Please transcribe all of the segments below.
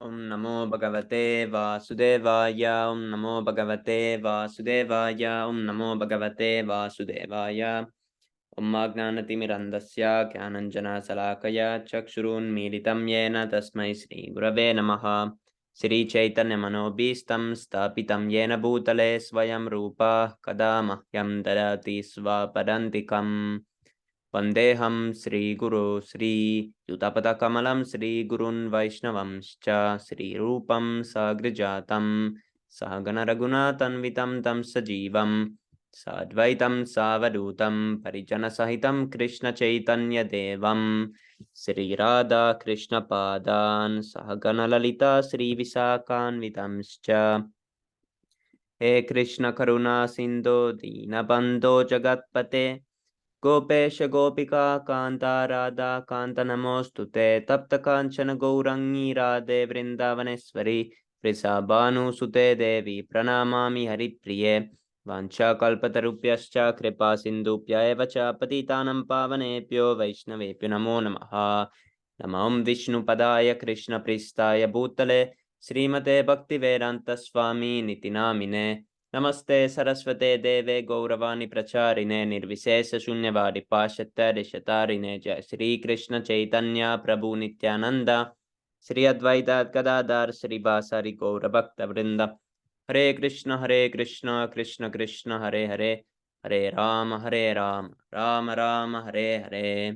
Om Namo Bhagavate Vasudevaya. Om Namo Bhagavate Vasudevaya. Om Namo Bhagavate Vasudevaya. Om Agnanatimirandasya Gyananjana Salakaya Chakshurunmilitam Yena Tasmai Sri Gurave Namaha. Sri Chaitanya Manobhistam Stapitam Yena Bhutale Swayam Rupa Kada Mahyam Darati Svapadantikam. Vandeham Sri Guru Sri Yutapada Kamalam Sri Gurun Vaishnavamscha Sri Rupam Sagrijatam Sahagana Raghunathanvitam Tam Sajivam Sadvaitam Savadutam Parijana Sahitam Krishna Chaitanya Devam Sri Radha Krishna Padan Sahagana Lalita Sri Visakanvitamscha He Krishna Karuna Sindhu Dinabandho Jagatpate Gopesh Gopika Kanta Radha Kanta Namostute Tapta Kanchana Gourangi Radhe Vrindavaneshwari Vrisabhanu Sute Devi Pranamami Haripriye Vancha Kalpatarupyascha Kripa Sindhupya Eva Cha Patitanam Pavanepyo Vaishnavepyo Namo Namaha Namam Vishnu Padaya Krishna Pristaya Bhutale Srimate Bhakti Vedanta Swami Nitinamine Namaste Saraswate Deve Gauravani Pracharine Nirvisesa Shunyavadi Pashattari Shatarine Jai Sri Krishna Chaitanya Prabhu Nityananda Sri Advaita Gadadhar Sri Basari Gaura Bhakta Vrinda Hare Krishna Krishna Krishna Hare Hare Hare Rama Rama Rama Hare Hare.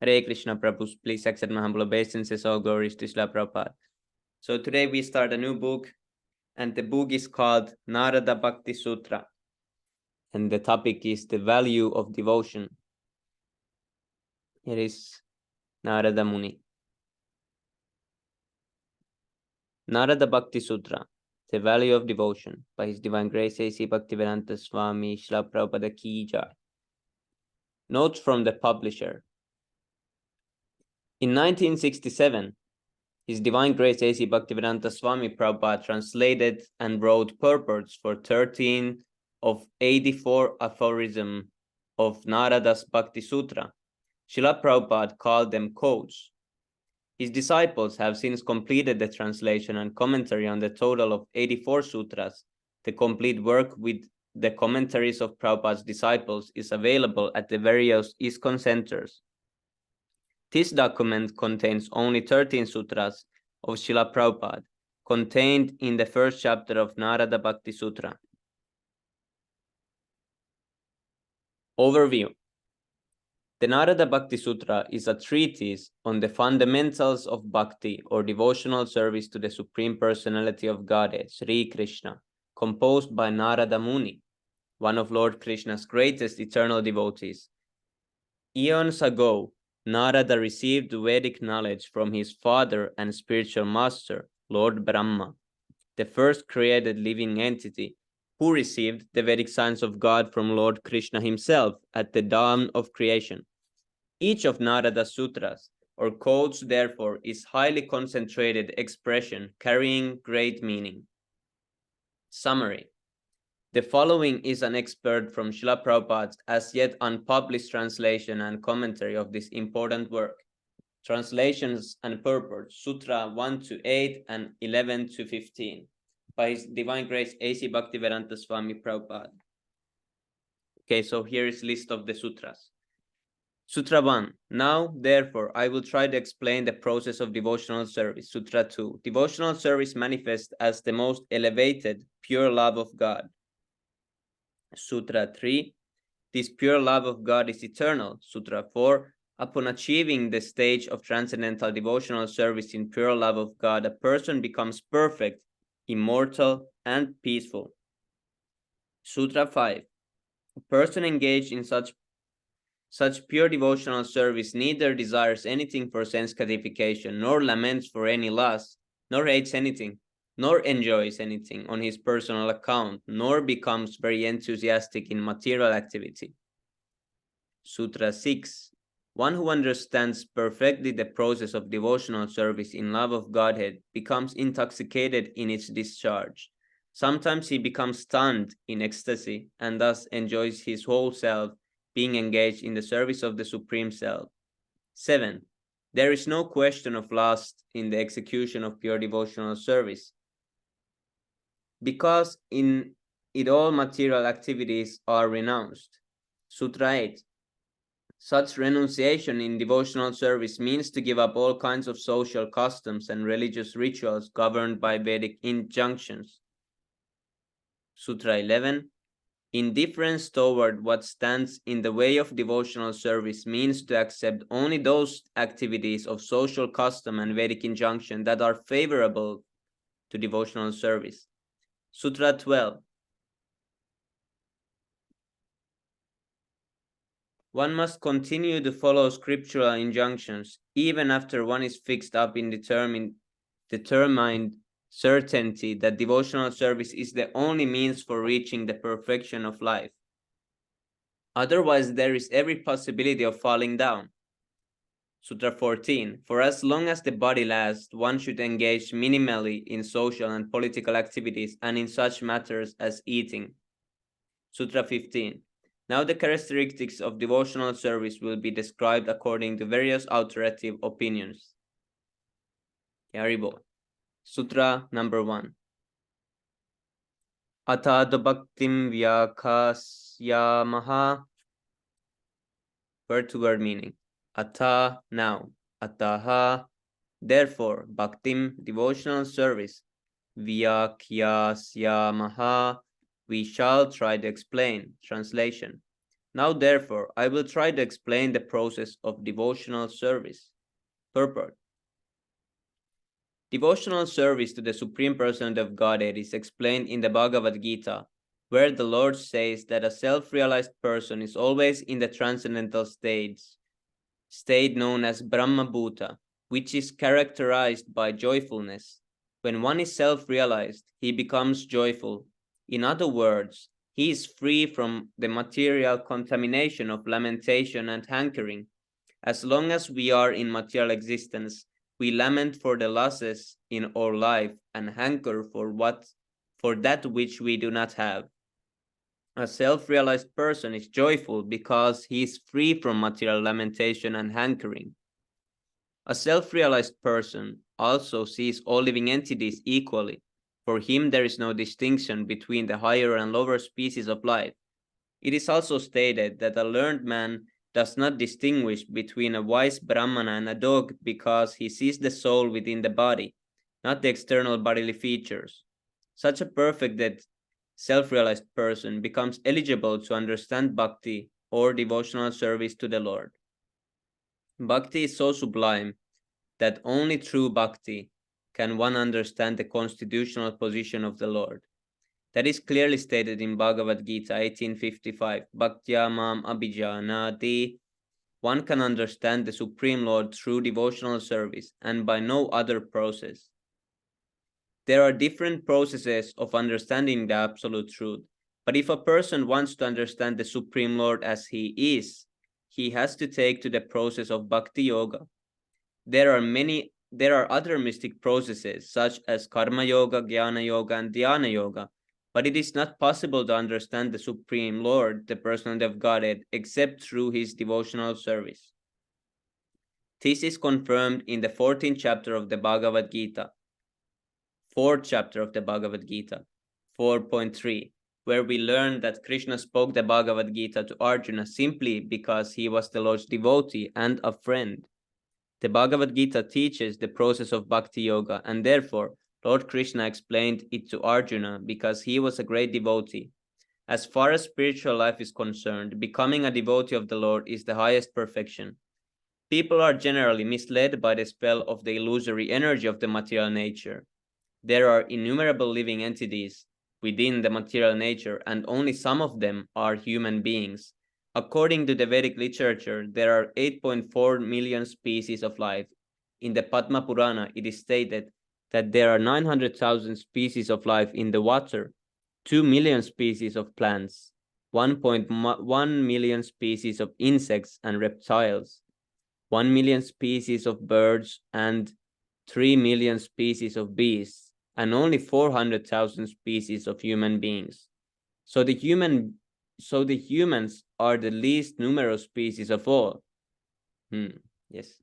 Hare Krishna Prabhu, please accept my humble obeisances. All glories to Srila Prabhupada. So today we start a new book, and the book is called Narada Bhakti Sutra. And the topic is the value of devotion. Here is Narada Muni. Narada Bhakti Sutra, the value of devotion, by His Divine Grace A.C. Bhaktivedanta Swami Srila Prabhupada Ki Jai. Notes from the publisher. In 1967, His Divine Grace A.C. Bhaktivedanta Swami Prabhupada translated and wrote purports for 13 of 84 aphorisms of Narada's Bhakti Sutra. Srila Prabhupada called them quotes. His disciples have since completed the translation and commentary on the total of 84 sutras. The complete work with the commentaries of Prabhupada's disciples is available at the various ISKCON centers. This document contains only 13 sutras of Srila Prabhupada, contained in the first chapter of Narada Bhakti Sutra. Overview. The Narada Bhakti Sutra is a treatise on the fundamentals of bhakti, or devotional service to the Supreme Personality of Godhead, Sri Krishna, composed by Narada Muni, one of Lord Krishna's greatest eternal devotees. Eons ago, Narada received Vedic knowledge from his father and spiritual master, Lord Brahma, the first created living entity, who received the Vedic science of God from Lord Krishna himself at the dawn of creation. Each of Narada's sutras, or quotes, therefore, is highly concentrated expression carrying great meaning. Summary. The following is an excerpt from Srila Prabhupada's as yet unpublished translation and commentary of this important work. Translations and purports, Sutra 1 to 8 and 11 to 15, by His Divine Grace A.C. Bhaktivedanta Swami Prabhupada. Okay, so here is a list of the sutras. Sutra 1. Now, therefore, I will try to explain the process of devotional service. Sutra 2. Devotional service manifests as the most elevated, pure love of God. Sutra 3. This pure love of God is eternal. Sutra 4. Upon achieving the stage of transcendental devotional service in pure love of God, a person becomes perfect, immortal, and peaceful. Sutra 5. A person engaged in such pure devotional service neither desires anything for sense gratification, nor laments for any loss, nor hates anything, nor enjoys anything on his personal account, nor becomes very enthusiastic in material activity. Sutra 6. One who understands perfectly the process of devotional service in love of Godhead becomes intoxicated in its discharge. Sometimes he becomes stunned in ecstasy and thus enjoys his whole self being engaged in the service of the Supreme Self. 7. There is no question of lust in the execution of pure devotional service, because in it all material activities are renounced. Sutra 8. Such renunciation in devotional service means to give up all kinds of social customs and religious rituals governed by Vedic injunctions. Sutra 11. Indifference toward what stands in the way of devotional service means to accept only those activities of social custom and Vedic injunction that are favorable to devotional service. Sutra 12. One must continue to follow scriptural injunctions even after one is fixed up in determined certainty that devotional service is the only means for reaching the perfection of life. Otherwise, there is every possibility of falling down. Sutra 14. For as long as the body lasts, one should engage minimally in social and political activities and in such matters as eating. Sutra 15. Now the characteristics of devotional service will be described according to various authoritative opinions. Haribo. Sutra number 1. Atad bhaktim vyakasyamaha. Word-to-word meaning. Ata, now. Ataha, therefore. Bhaktim, devotional service. Vyakyasya, we shall try to explain. Translation. Now, therefore, I will try to explain the process of devotional service. Purport. Devotional service to the Supreme Personality of Godhead is explained in the Bhagavad Gita, where the Lord says that a self-realized person is always in the transcendental state known as Brahma Bhuta, which is characterized by joyfulness. When one is self-realized, he becomes joyful. In other words, he is free from the material contamination of lamentation and hankering. As long as we are in material existence, we lament for the losses in our life and hanker for that which we do not have. A self-realized person is joyful because he is free from material lamentation and hankering. A self-realized person also sees all living entities equally. For him, there is no distinction between the higher and lower species of life. It is also stated that a learned man does not distinguish between a wise Brahmana and a dog because he sees the soul within the body, not the external bodily features. Such a perfect self-realized person becomes eligible to understand bhakti or devotional service to the Lord. Bhakti is so sublime that only through bhakti can one understand the constitutional position of the Lord. That is clearly stated in Bhagavad Gita 1855. Bhaktya mam abhijanati. One can understand the Supreme Lord through devotional service and by no other process. There are different processes of understanding the absolute truth, but if a person wants to understand the Supreme Lord as he is, he has to take to the process of Bhakti Yoga. There are other mystic processes such as Karma Yoga, Jnana Yoga, and Dhyana Yoga, but it is not possible to understand the Supreme Lord, the Personality of Godhead, except through his devotional service. This is confirmed in the 14th chapter of the Bhagavad Gita, 4th chapter of the Bhagavad Gita, 4.3, where we learn that Krishna spoke the Bhagavad Gita to Arjuna simply because he was the Lord's devotee and a friend. The Bhagavad Gita teaches the process of Bhakti Yoga, and therefore Lord Krishna explained it to Arjuna because he was a great devotee. As far as spiritual life is concerned, becoming a devotee of the Lord is the highest perfection. People are generally misled by the spell of the illusory energy of the material nature. There are innumerable living entities within the material nature, and only some of them are human beings. According to the Vedic literature, there are 8.4 million species of life. In the Padma Purana, it is stated that there are 900,000 species of life in the water, 2 million species of plants, 1.1 million species of insects and reptiles, 1 million species of birds, and 3 million species of beasts, and only 400,000 species of human beings. So the humans are the least numerous species of all. Yes.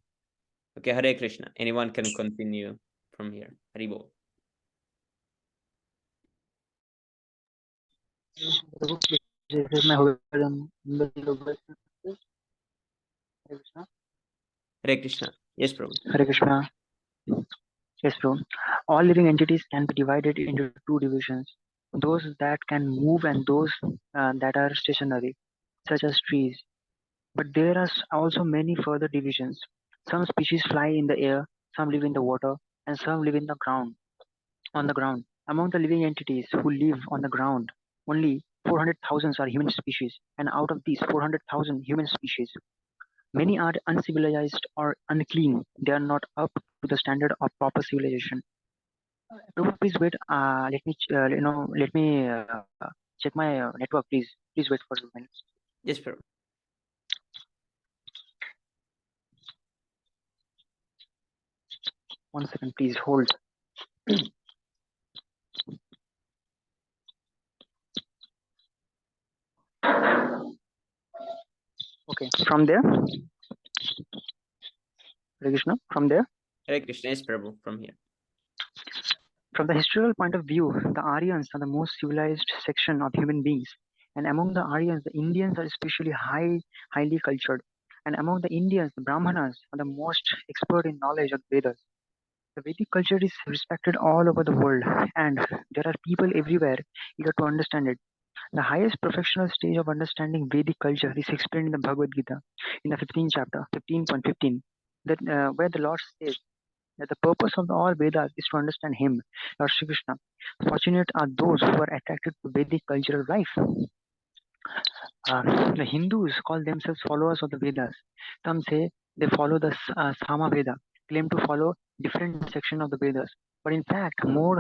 Okay, Hare Krishna. Anyone can continue from here. Haribol. Hare Krishna. Yes, Prabhu. Hare Krishna. Yes, bro. All living entities can be divided into two divisions: those that can move and those that are stationary, such as trees. But there are also many further divisions. Some species fly in the air, some live in the water, and some live in the ground. On the ground, among the living entities who live on the ground, only 400,000 are human species, and out of these 400,000 human species, many are uncivilized or unclean. They are not up to the standard of proper civilization. Prabhu, please wait. Let me check my network, please. Please wait for 2 minutes. Yes, Prabhu. One second, please hold. Okay, from there, Hare Krishna, from there. Hare Krishna. Yes, Prabhu. From here. From the historical point of view, the Aryans are the most civilized section of human beings. And among the Aryans, the Indians are especially highly cultured. And among the Indians, the Brahmanas are the most expert in knowledge of Vedas. The Vedic culture is respected all over the world, and there are people everywhere eager to understand it. The highest professional stage of understanding Vedic culture is explained in the Bhagavad Gita, in the 15th chapter, 15.15, where the Lord says that the purpose of all Vedas is to understand Him, Lord Shri Krishna. Fortunate are those who are attracted to Vedic cultural life. The Hindus call themselves followers of the Vedas. Some say they follow the Sama Veda, claim to follow different section of the Vedas. But in fact, for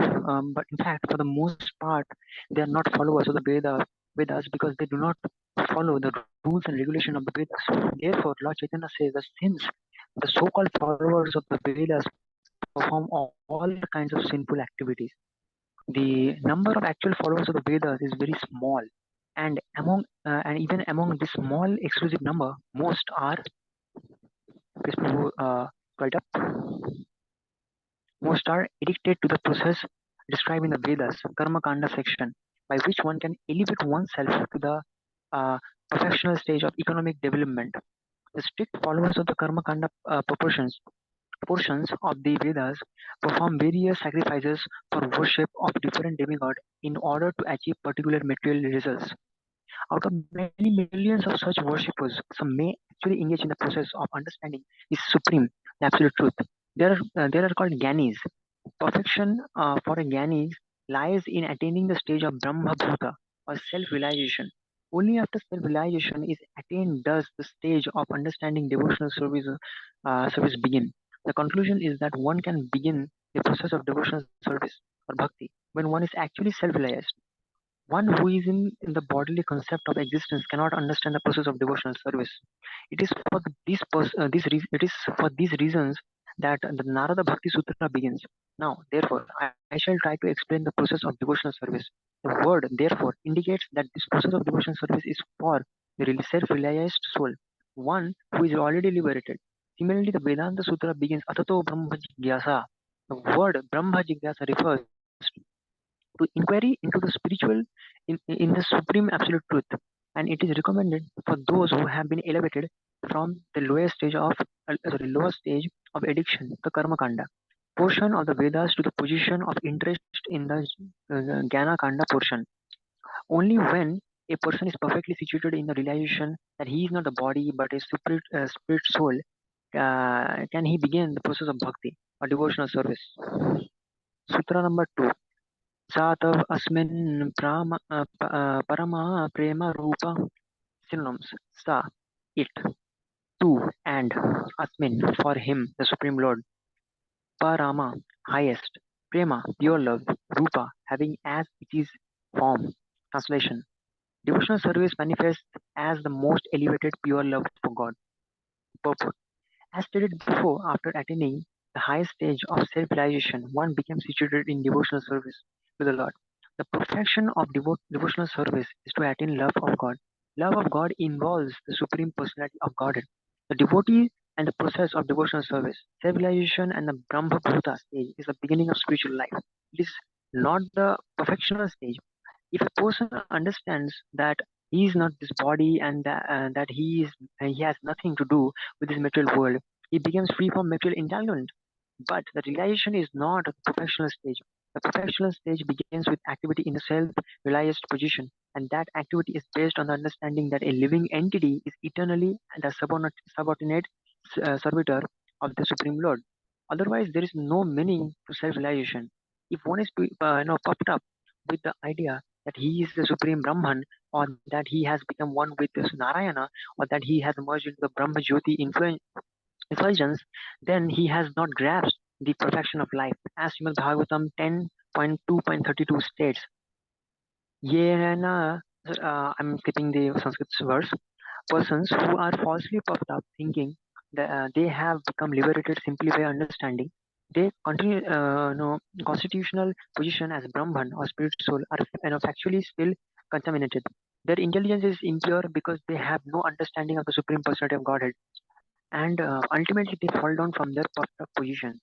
the most part, they are not followers of the Vedas because they do not follow the rules and regulation of the Vedas. Therefore, Lord Chaitanya says that since the so-called followers of the Vedas perform all kinds of sinful activities, the number of actual followers of the Vedas is very small, and even among this small exclusive number, most are quite up. Most are addicted to the process described in the Vedas, Karma Kanda section, by which one can elevate oneself to the professional stage of economic development. The strict followers of the Karma Kanda portions of the Vedas perform various sacrifices for worship of different demigods in order to achieve particular material results. Out of many millions of such worshippers, some may actually engage in the process of understanding the supreme, the absolute truth. They are called Gyanis. Perfection for a Gyani lies in attaining the stage of Brahma Bhuta or self-realization. Only after self-realization is attained does the stage of understanding devotional service begin. The conclusion is that one can begin the process of devotional service or bhakti when one is actually self-realized. One who is in the bodily concept of existence cannot understand the process of devotional service. It is for it is for these reasons that the Narada Bhakti Sutra begins. Now, therefore, I shall try to explain the process of devotional service. The word, therefore, indicates that this process of devotional service is for the self-realized soul, one who is already liberated. Similarly, the Vedanta Sutra begins Atato Brahma Jigyasa. The word Brahma Jigyasa refers to inquiry into the spiritual in the supreme absolute truth, and it is recommended for those who have been elevated from the lower stage of addiction, the karma kanda portion of the Vedas, to the position of interest in the Jnana Kanda portion. Only when a person is perfectly situated in the realization that he is not the body but a spirit soul, can he begin the process of bhakti or devotional service. Sutra number 2. सा तव अस्मिन् Parama Prema Rupa. Synonyms: Sa, it; Tu, and; Asmin, for him, the Supreme Lord; Parama, highest; Prema, pure love; Rupa, having as it is form. Translation: Devotional service manifests as the most elevated pure love for God. Purport: As stated before, after attaining the highest stage of self-realization, one becomes situated in devotional service to the Lord. The perfection of devotional service is to attain love of God. Love of God involves the Supreme Personality of Godhead. The devotee and the process of devotional service. Self-realization and the Brahma Bhuta stage is the beginning of spiritual life. It is not the perfectional stage. If a person understands that he is not this body and that he has nothing to do with this material world, he becomes free from material entanglement. But the realization is not a professional stage. The professional stage begins with activity in a self-realized position, and that activity is based on the understanding that a living entity is eternally the subordinate servitor of the Supreme Lord. Otherwise, there is no meaning to self-realization. If one is puffed up with the idea that he is the Supreme Brahman, or that he has become one with this Narayana, or that he has merged into the Brahma Jyoti effulgence, then he has not grasped the perfection of life. As Srimad Bhagavatam 10.2.32 states, Yena, I'm skipping the Sanskrit verse, persons who are falsely puffed up thinking that they have become liberated simply by understanding, they continue, constitutional position as Brahman or spirit soul are factually still contaminated. Their intelligence is impure because they have no understanding of the Supreme Personality of Godhead, and ultimately they fall down from their puffed up position.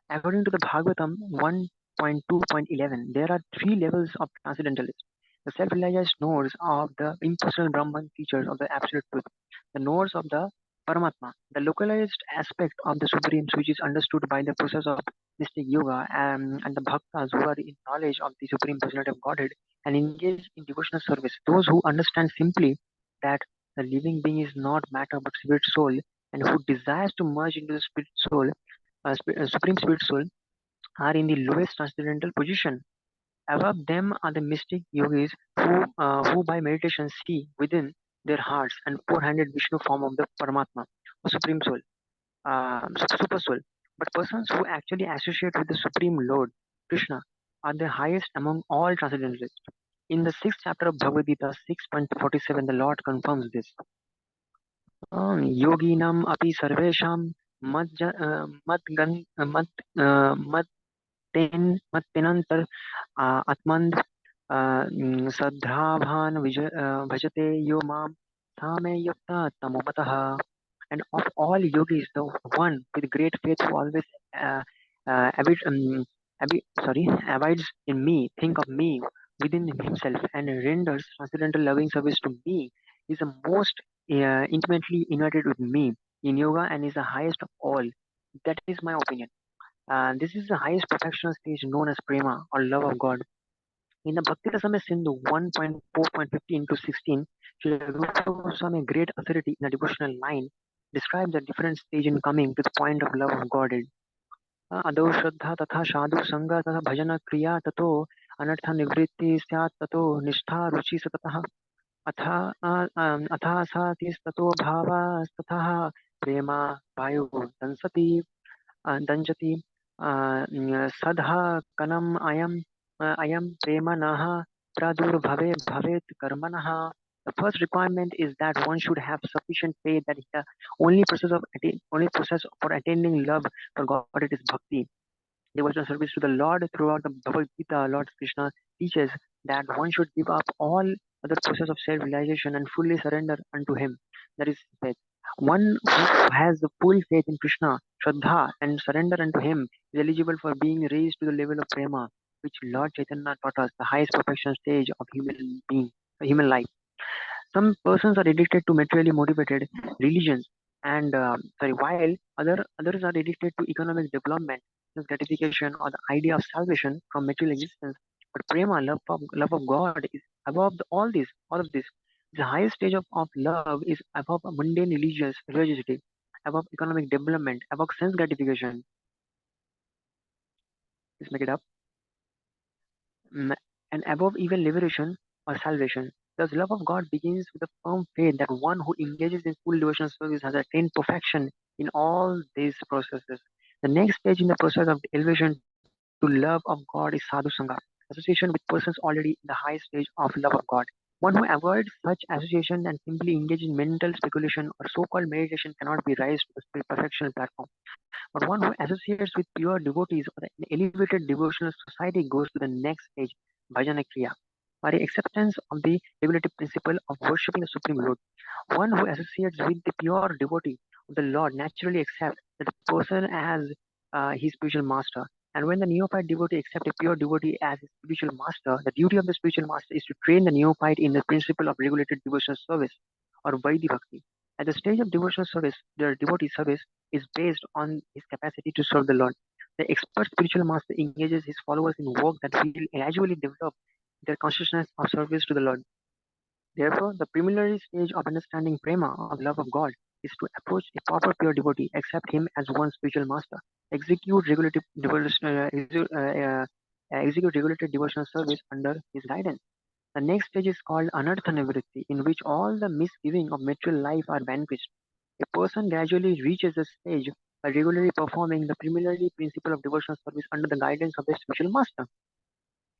According to the Bhagavatam 1.2.11, there are three levels of transcendentalists: the self-realized nodes of the impersonal Brahman features of the Absolute Truth, the nodes of the Paramatma, the localized aspect of the Supreme which is understood by the process of mystic yoga, and the Bhaktas who are in knowledge of the Supreme Personality of Godhead and engage in devotional service. Those who understand simply that the living being is not matter but spirit soul, and who desires to merge into the spirit soul, Supreme Spirit Soul, are in the lowest transcendental position. Above them are the mystic yogis who by meditation see within their hearts and four-handed Vishnu form of the Paramatma, or Supreme Soul, Super Soul. But persons who actually associate with the Supreme Lord, Krishna, are the highest among all transcendentalists. In the sixth chapter of Bhagavad Gita 6.47, the Lord confirms this. Yoginam api sarvesham मत्तेनंतर आत्मन्द श्रद्धावान भजते यो माम सामे युक्ता तमोमतः. And of all yogis, the one with great faith who always uh, abid, abides in me, think of me within himself, and renders transcendental loving service to me, is the most intimately united with me in yoga and is the highest of all. That is my opinion. This is the highest perfectional stage known as prema or love of God. In the Bhakti Rasamrita Sindhu 1.4.15 to 16, Srila Rupa Goswami, a great authority in the devotional line, describes the different stage in coming to the point of love of Godhead. Adau Shraddha Tatha Sadhu Sangha Tatha Bhajana Kriya Tato Anartha Nivritti Syat Tato Nishtha Ruchi Satataha Atha Satis Tato Bhava Tatha Prema Vayu Dansati Danjati Sadha Kanam Ayam Premanaha Pradurbhave Bhavet Karmanaha. The first requirement is that one should have sufficient faith that the only process for attaining love for God it is bhakti, devotional service to the Lord. Throughout the Bhagavad Gita, Lord Krishna teaches that one should give up all other process of self-realization and fully surrender unto Him. That is faith. One who has the full faith in Krishna, Shraddha, and surrender unto Him is eligible for being raised to the level of prema, which Lord Chaitanya taught us, the highest perfection stage of human life. Some persons are addicted to materially motivated religions, and while others are addicted to economic development, gratification, or the idea of salvation from material existence. But prema, love of God, is above all of this. The highest stage of love is above mundane religiosity, above economic development, above sense gratification. Let's make it up. And above even liberation or salvation. Thus, love of God begins with a firm faith that one who engages in full devotional service has attained perfection in all these processes. The next stage in the process of elevation to love of God is sadhu sangha, association with persons already in the highest stage of love of God. One who avoids such association and simply engages in mental speculation or so-called meditation cannot be raised to the perfection platform. But one who associates with pure devotees or an elevated devotional society goes to the next stage, bhajana kriya, or the acceptance of the regulative principle of worshipping the Supreme Lord. One who associates with the pure devotee of the Lord naturally accept that the person as his spiritual master. And when the neophyte devotee accepts a pure devotee as his spiritual master, the duty of the spiritual master is to train the neophyte in the principle of regulated devotional service or Vaidhi Bhakti. At the stage of devotional service, the devotee service is based on his capacity to serve the Lord. The expert spiritual master engages his followers in work that will gradually develop their consciousness of service to the Lord. Therefore, the preliminary stage of understanding prema, of love of God, is to approach a proper pure devotee, accept him as one spiritual master, execute regulated devotional service under his guidance. The next stage is called anartha nivritti, in which all the misgiving of material life are vanquished. A person gradually reaches this stage by regularly performing the preliminary principle of devotional service under the guidance of the spiritual master.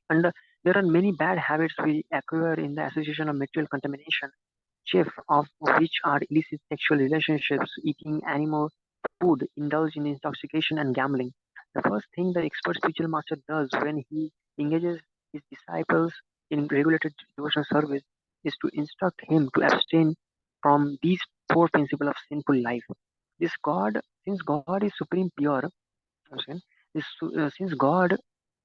And there are many bad habits we acquire in the association of material contamination, chief of which are illicit sexual relationships, eating animal food, indulge in intoxication, and gambling. The first thing the expert spiritual master does when he engages his disciples in regulated devotional service is to instruct him to abstain from these four principles of sinful life. Since God is supreme pure, since God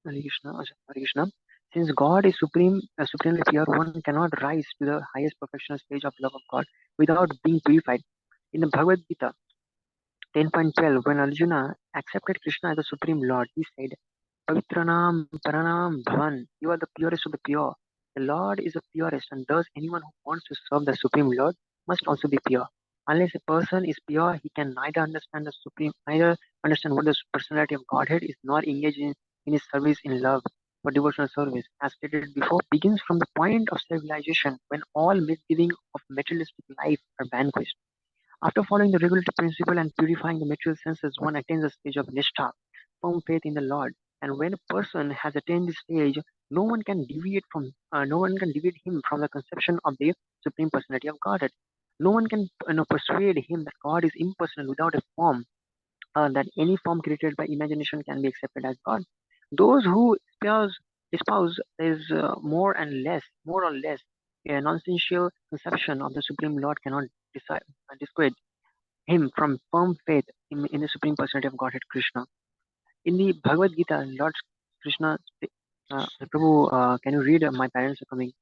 Hare Krishna, Hare Krishna. Since God is supremely pure, one cannot rise to the highest perfectional stage of love of God without being purified. In the Bhagavad Gita 10.12, when Arjuna accepted Krishna as the Supreme Lord, he said, Pavitranam Paranam Bhavan, you are the purest of the pure. The Lord is the purest, and thus anyone who wants to serve the Supreme Lord must also be pure. Unless a person is pure, he can neither understand what the personality of Godhead is, nor engage in his service in love. For devotional service, as stated before, begins from the point of self-realization when all misgiving of materialistic life are vanquished. After following the regulative principle and purifying the material senses, one attains the stage of nishtha, firm faith in the Lord. And when a person has attained this stage, no one can deviate him from the conception of the Supreme Personality of Godhead. No one can persuade him that God is impersonal without a form, that any form created by imagination can be accepted as God. Those who espouse is more or less, a nonsensical conception of the Supreme Lord cannot dissuade him from firm faith in the Supreme Personality of Godhead Krishna. In the Bhagavad Gita, Lord Krishna, Prabhu, can you read My Parents Are Coming?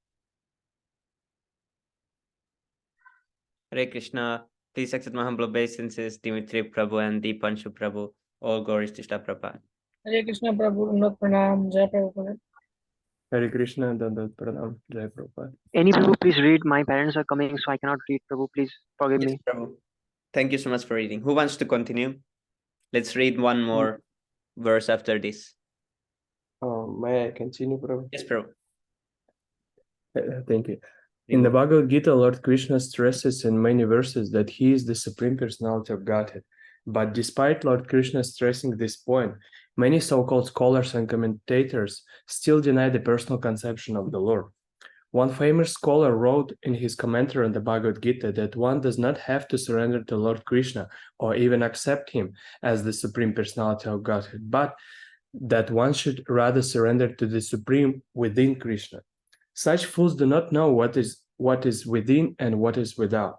Hare Krishna, please accept my humble obeisances, Dimitri Prabhu and Deepanshu Prabhu. All glories to Shri Prabhupada. Hare Krishna Prabhu, Unat Pranam, Jai Prabhupada. Hare Krishna, Dandat Pranam, Jai Prabhupada. Any Prabhu, please read My Parents Are Coming, so I cannot read. Prabhu, please forgive Yes, me. Prabhu. Thank you so much for reading. Who wants to continue? Let's read one more verse after this. May I continue, Prabhu? Yes, Prabhu. Thank you. In the Bhagavad Gita, Lord Krishna stresses in many verses that he is the Supreme Personality of Godhead. But despite Lord Krishna stressing this point, many so-called scholars and commentators still deny the personal conception of the Lord. One famous scholar wrote in his commentary on the Bhagavad Gita that one does not have to surrender to Lord Krishna or even accept him as the Supreme Personality of Godhead, but that one should rather surrender to the Supreme within Krishna. Such fools do not know what is within and what is without.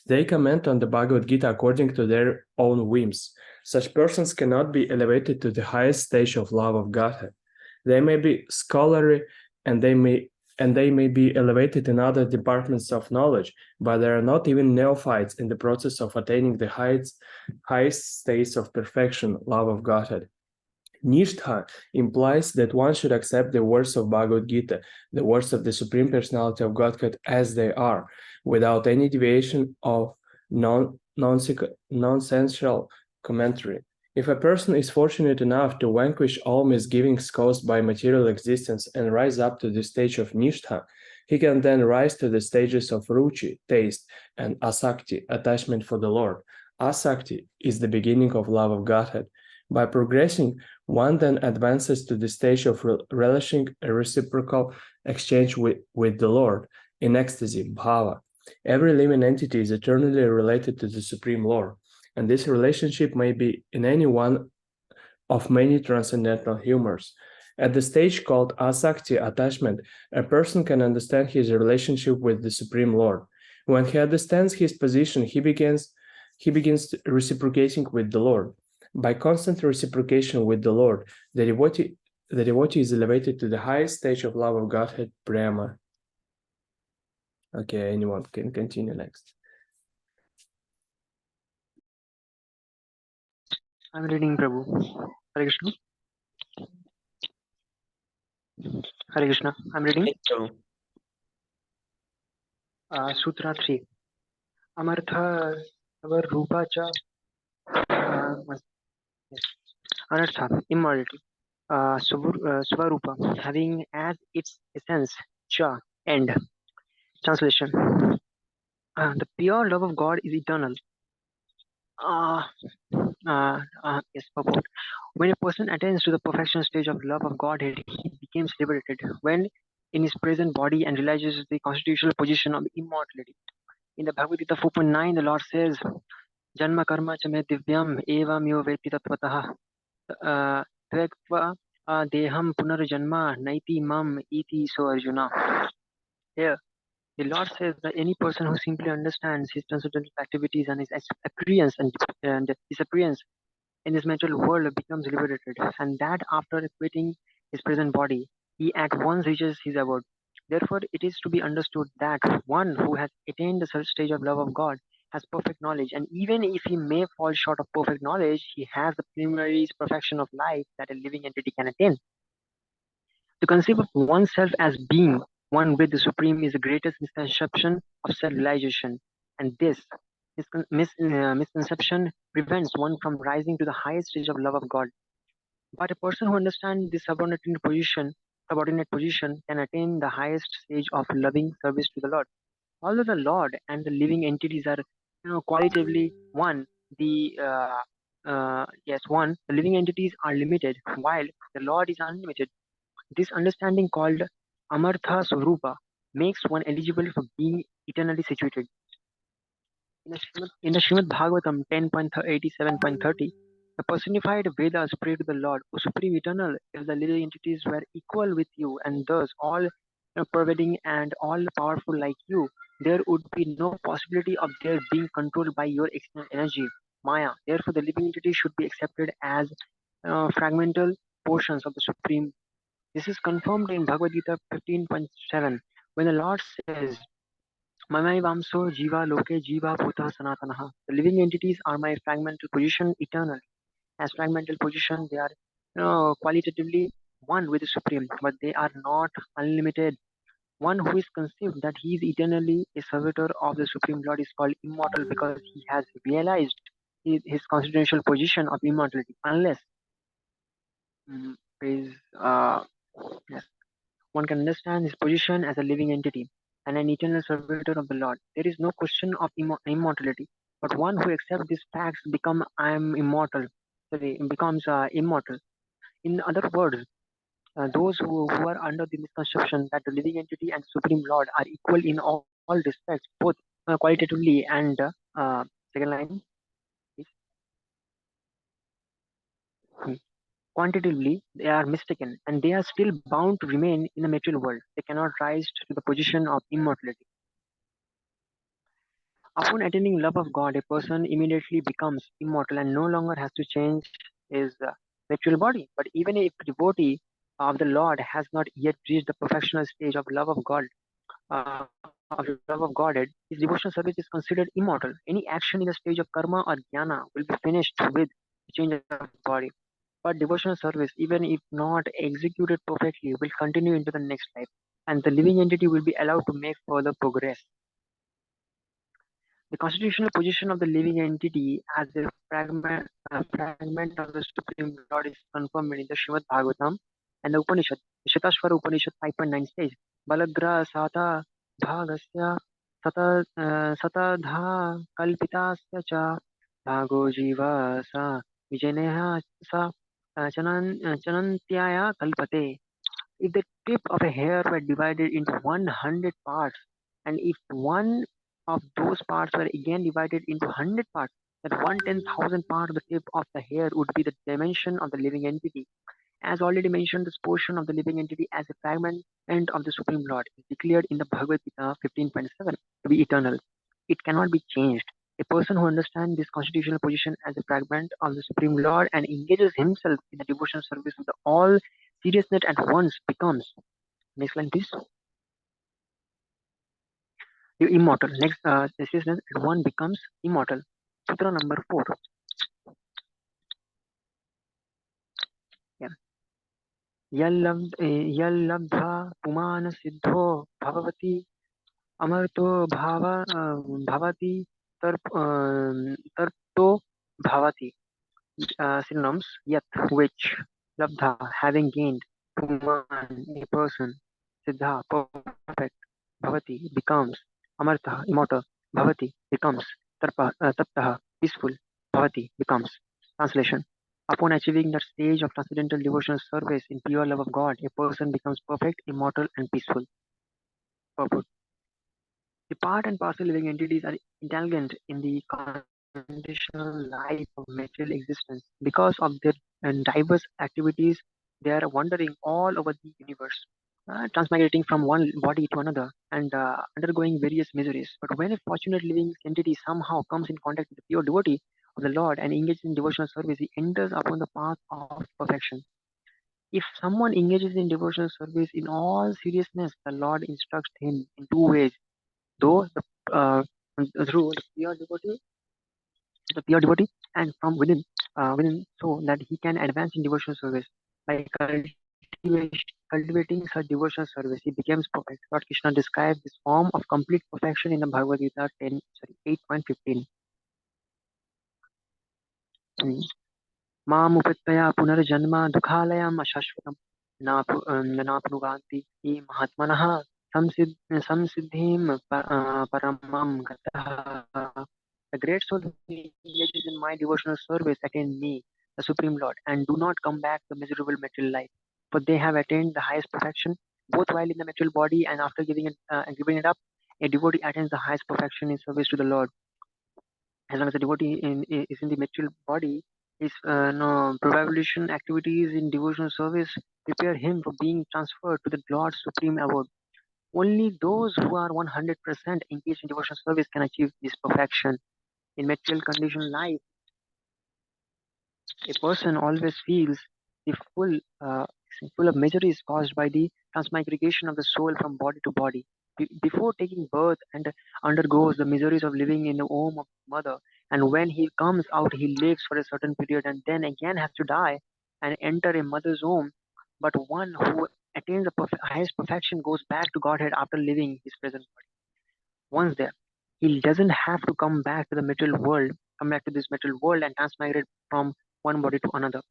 They comment on the Bhagavad Gita according to their own whims. Such persons cannot be elevated to the highest stage of love of Godhead. They may be scholarly and they may be elevated in other departments of knowledge, but they are not even neophytes in the process of attaining the highest states of perfection, love of Godhead. Nishtha implies that one should accept the words of Bhagavad Gita, the words of the Supreme Personality of Godhead as they are, without any deviation of nonsensical commentary. If a person is fortunate enough to vanquish all misgivings caused by material existence and rise up to the stage of Nishtha, he can then rise to the stages of Ruchi, taste, and Asakti, attachment for the Lord. Asakti is the beginning of love of Godhead. By progressing, one then advances to the stage of relishing a reciprocal exchange with the Lord in ecstasy, bhava. Every living entity is eternally related to the Supreme Lord, and this relationship may be in any one of many transcendental humors. At the stage called asakti, attachment, a person can understand his relationship with the Supreme Lord. When he understands his position, he begins he begins reciprocating with the Lord. By constant reciprocation with the Lord, the devotee is elevated to the highest stage of love of Godhead, Brahma. Okay, anyone can continue next. I'm reading, Prabhu. Hare Krishna. Hare Krishna. I'm reading. Thank you. Sutra 3. Amartha Rupa cha Anartha, immortality. Svarupa, having as its essence cha, end. Translation. The pure love of God is eternal. Yes, purport. When a person attains to the perfection stage of love of Godhead, he becomes liberated when in his present body and realizes the constitutional position of immortality. In the Bhagavad Gita 4.9, the Lord says, Janma karma cha me divyam evam yo veti tatvatah tvekva deham punarjanma naiti mam iti so Arjuna. Here, the Lord says that any person who simply understands his transcendental activities and his appearance and disappearance in this material world becomes liberated, and that after quitting his present body, he at once reaches his abode. Therefore, it is to be understood that one who has attained the third stage of love of God has perfect knowledge, and even if he may fall short of perfect knowledge, he has the preliminary perfection of life that a living entity can attain. To conceive of oneself as being one with the Supreme is the greatest misconception of self-realization, and this misconception prevents one from rising to the highest stage of love of God. But a person who understands this subordinate position can attain the highest stage of loving service to the Lord. Although the Lord and the living entities are, qualitatively one, the living entities are limited, while the Lord is unlimited. This understanding, called Amartha Swarupa, makes one eligible for being eternally situated. In the Srimad Bhagavatam 10.87.30, the personified Vedas pray to the Lord, O Supreme Eternal, if the living entities were equal with you and thus all pervading and all powerful like you, there would be no possibility of their being controlled by your external energy, Maya. Therefore, the living entity should be accepted as fragmental portions of the Supreme. This is confirmed in Bhagavad Gita 15.7 when the Lord says, Mamai Vamso Jiva Loke Jiva Bhuta Sanatanaha. The living entities are my fragmental position eternally. As fragmental position, they are qualitatively one with the Supreme, but they are not unlimited. One who is conceived that he is eternally a servitor of the Supreme Lord is called immortal because he has realized his constitutional position of immortality. Unless yes, one can understand his position as a living entity and an eternal servitor of the Lord. There is no question of immortality, but one who accepts these facts becomes immortal. In other words, those who are under the misconception that the living entity and Supreme Lord are equal in all respects, both qualitatively and second line, quantitatively, they are mistaken, and they are still bound to remain in the material world. They cannot rise to the position of immortality. Upon attaining love of God, a person immediately becomes immortal and no longer has to change his material body. But even if the devotee of the Lord has not yet reached the perfectional stage of love of God, Godhead, his devotional service is considered immortal. Any action in the stage of karma or jnana will be finished with the change of body. But devotional service, even if not executed perfectly, will continue into the next life, and the living entity will be allowed to make further progress. The constitutional position of the living entity as a fragment of the Supreme Lord is confirmed in the Srimad Bhagavatam and the Upanishad. The Shatashvara Upanishad 5.9 says, Balagra Sata Bhagasya Satadha Kalpitasya Cha Bhago Jiva Sa Vijaneha Sa Chanantyaya Kalpate. If the tip of a hair were divided into 100 parts, and if one of those parts were again divided into 100 parts, that 1/10,000 part of the tip of the hair would be the dimension of the living entity. As already mentioned, this portion of the living entity as a fragment of the Supreme Lord is declared in the Bhagavad Gita 15.7 to be eternal. It cannot be changed. A person who understands this constitutional position as a fragment of the Supreme Lord and engages himself in the devotional service with all seriousness at once becomes, next line please, immortal. Next, seriousness at one becomes immortal. Sutra number 4. Yeah. यल्लब्ध्वा पुमान सिद्धो भवति अमर्तो भवति तर्तो bhavati. Synonyms: yat, which; labdha, having gained; puman, a person; siddha, perfect; bhavati, becomes; amartha, immortal; bhavati, becomes; taptah, peaceful; bhavati, becomes. Translation: upon achieving that stage of transcendental devotional service in pure love of God, a person becomes perfect, immortal, and peaceful. Purport: the part and parcel living entities are entangled in the conditional life of material existence. Because of their diverse activities, they are wandering all over the universe, transmigrating from one body to another and undergoing various miseries. But when a fortunate living entity somehow comes in contact with the pure devotee of the Lord and engages in devotional service, he enters upon the path of perfection. If someone engages in devotional service in all seriousness, the Lord instructs him in two ways. Though through the pure devotee, and from within, so that he can advance in devotional service. By cultivating such devotional service, he becomes perfect. Lord Krishna describes this form of complete perfection in the Bhagavad Gita 8.15. मामुपत्तया पुनर्जन्म दुःखालयम् अशाश्वतम् नाप्नुवन्ति ये महात्मनः संसिद्धिं परमं गतः. The great soul who engages in my devotional service attain me, the Supreme Lord, and do not come back to the miserable material life. For they have attained the highest perfection, both while in the material body and after giving it up. A devotee attains the highest perfection in service to the Lord. As long as the devotee is in the material body, his probabilition activities in devotional service prepare him for being transferred to the Lord's supreme abode. Only those who are 100% engaged in devotional service can achieve this perfection. In material conditioned life, a person always feels the full of miseries caused by the transmigration of the soul from body to body. Before taking birth and undergoes the miseries of living in the womb of mother, and when he comes out, he lives for a certain period and then again has to die and enter a mother's womb. But one who attains the highest perfection goes back to Godhead after living his present body. Once there, he doesn't have to come back to the material world, come back to this material world and transmigrate from one body to another.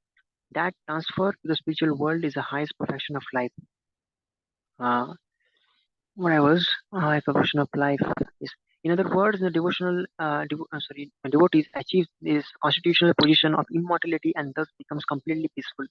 That transfer to the spiritual world is the highest perfection of life. Perfection of life is, in other words, the devotees achieve this constitutional position of immortality and thus becomes completely peaceful.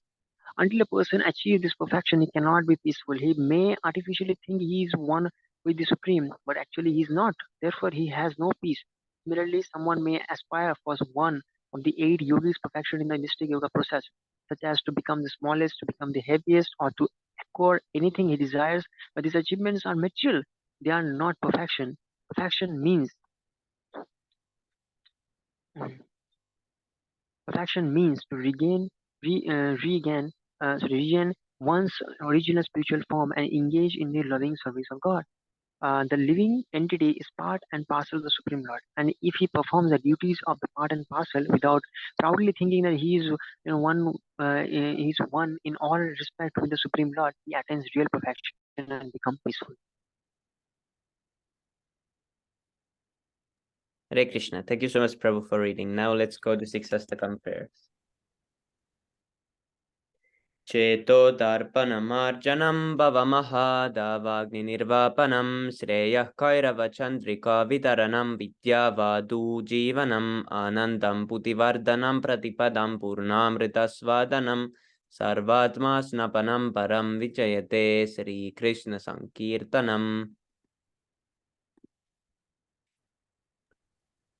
Until a person achieves this perfection, he cannot be peaceful. He may artificially think he is one with the Supreme, but actually he is not. Therefore, he has no peace. Similarly, someone may aspire for one of the 8 yogis' perfection in the mystic yoga process, such as to become the smallest, to become the heaviest, or to acquire anything he desires. But these achievements are material. They are not perfection. Perfection means to regain one's original spiritual form and engage in the loving service of God. The living entity is part and parcel of the Supreme Lord, and if he performs the duties of the part and parcel without proudly thinking that he is one in all respect with the Supreme Lord, he attains real perfection and becomes peaceful. Hare Krishna. Thank you so much, Prabhu, for reading. Now let's go to 6 Astakam prayers. Cheto darpanamarjanam bhavamaha davagni nirvapanam shreyah kairava chandrika vitaranam vidyavadu jivanam anandam putivardhanam pratipadam purnamritasvadanam sarvatma snapanam param vichayate Sri Krishna Sankirtanam.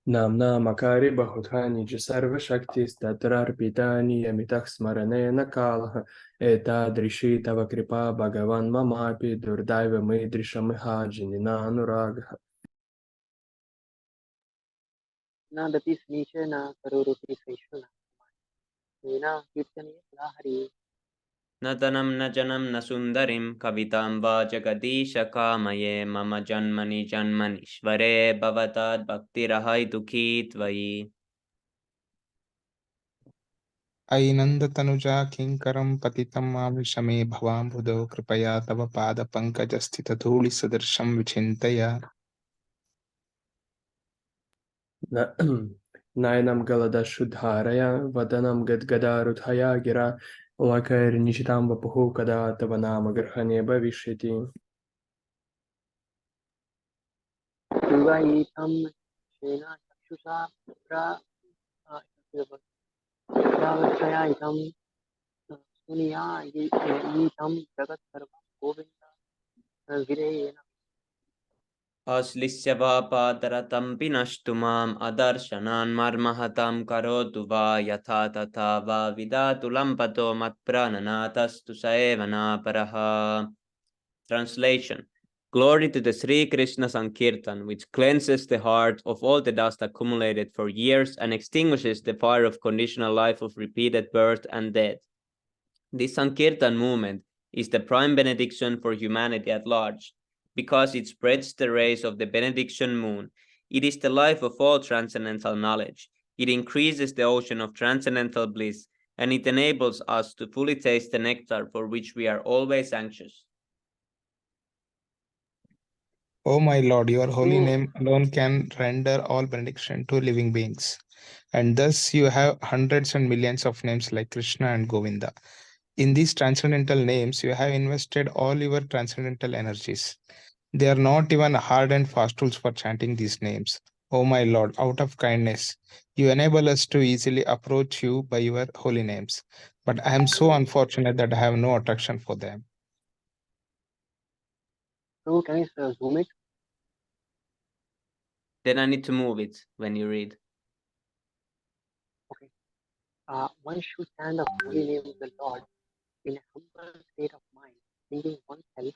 Namna makari bahutani jisarva shaktis tatrarpitani yamitah smaranena kalaha etadrishi tava kripa bhagavan mamapi durdaiva midrisha mihajinina anuragha. न दति स्नीचे न करोति सहिष्णुः येन कीर्तनीय सदा हरिः न धनं न जनं न सुन्दरीं कवितां वा जगदीश कामये मम जन्मनि जन्मनीश्वरे भवतात् भक्तिरहैतुकी त्वयि अयि नन्दतनुजा किङ्करं पतितं मामिषमे भवाम्बुधौ कृपया तव पादपङ्कजस्थितधूलिसदृशं विचिन्तय नयनं गलदशुद्धारया वदनं गद्गदारुधया गिरा लकैर्निशितां वपुः कदा तव नाम ग्रहणे भविष्यति युगायितं शेन चक्षुषा प्रावर्तयायितं सुनियायितं जगत्सर्वं गोविन्द विरेयेण अश्लिष्य वा पादरतं विनष्टु माम् अदर्शनान् मर्महतां करोतु वा यथा तथा वा विधातु लम्पतो मत्प्राणनाथस्तु स एव नापरः Translation. Glory to the Sri Krishna Sankirtan, which cleanses the heart of all the dust accumulated for years and extinguishes the fire of conditional life of repeated birth and death. This Sankirtan movement is the prime benediction for humanity at large, because it spreads the rays of the benediction moon. It is the life of all transcendental knowledge. It increases the ocean of transcendental bliss, and it enables us to fully taste the nectar for which we are always anxious. O my Lord, your holy name alone can render all benediction to living beings. And thus you have hundreds and millions of names like Krishna and Govinda. In these transcendental names, you have invested all your transcendental energies. They are not even hard and fast rules for chanting these names. O my Lord, out of kindness, you enable us to easily approach you by your holy names. But I am so unfortunate that I have no attraction for them. So can you zoom it? Then I need to move it when you read. Okay. One should chant the holy name of the Lord in a humble state of mind, thinking oneself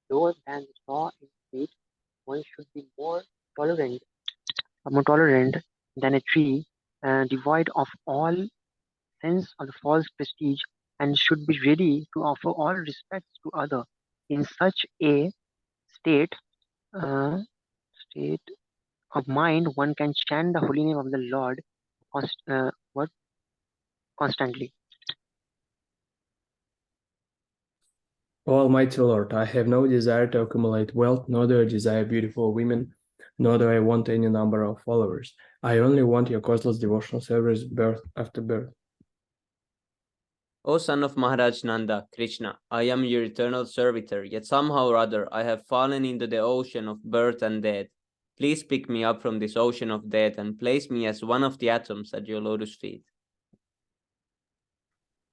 lower than the straw in the street. One should be more tolerant than a tree, devoid of all sense of the false prestige, and should be ready to offer all respects to other. In such a state, uh, state of mind, one can chant the holy name of the Lord constantly. O Almighty Lord, I have no desire to accumulate wealth, nor do I desire beautiful women, nor do I want any number of followers. I only want your causeless devotional service birth after birth. O son of Maharaj Nanda, Krishna, I am your eternal servitor, yet somehow or other I have fallen into the ocean of birth and death. Please pick me up from this ocean of death and place me as one of the atoms at your lotus feet.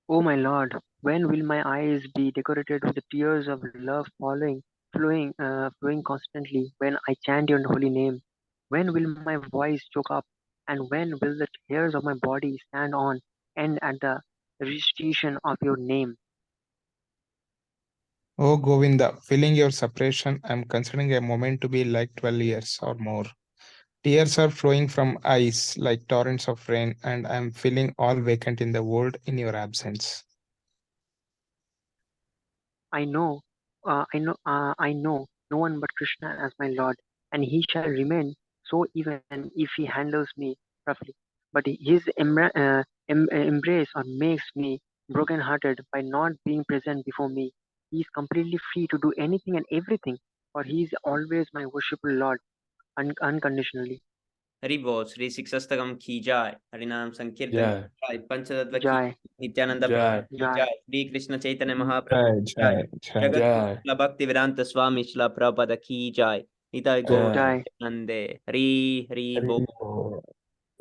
O my Lord, when will my eyes be decorated with the tears of love flowing constantly when I chant your holy name? When will my voice choke up, and when will the hairs of my body stand on end at the recitation of your name? O Govinda, feeling your separation, I am considering a moment to be like 12 years or more. Tears are flowing from eyes like torrents of rain, and I am feeling all vacant in the world in your absence. I know no one but Krishna as my Lord, and he shall remain so even if he handles me roughly. But his embrace or makes me broken-hearted by not being present before me. He is completely free to do anything and everything, for he is always my worshipful Lord, unconditionally. Hari Bol, Sri Siksastakam ki jai, Harinam Sankirtan Jai, ki jai, Panchatattva ki Jai, jai, Nityananda Jai, Prabhu ki Jai, jai, Sri Krishna Chaitanya Mahaprabhu ki jai, Jai, Jai. Jagat Jai, Guru Bhakti Vedanta Swami Shila Prabhupada ki jai, Nitai Gaur Jai. Jai. Nande, Hari Bol. Hari Bol.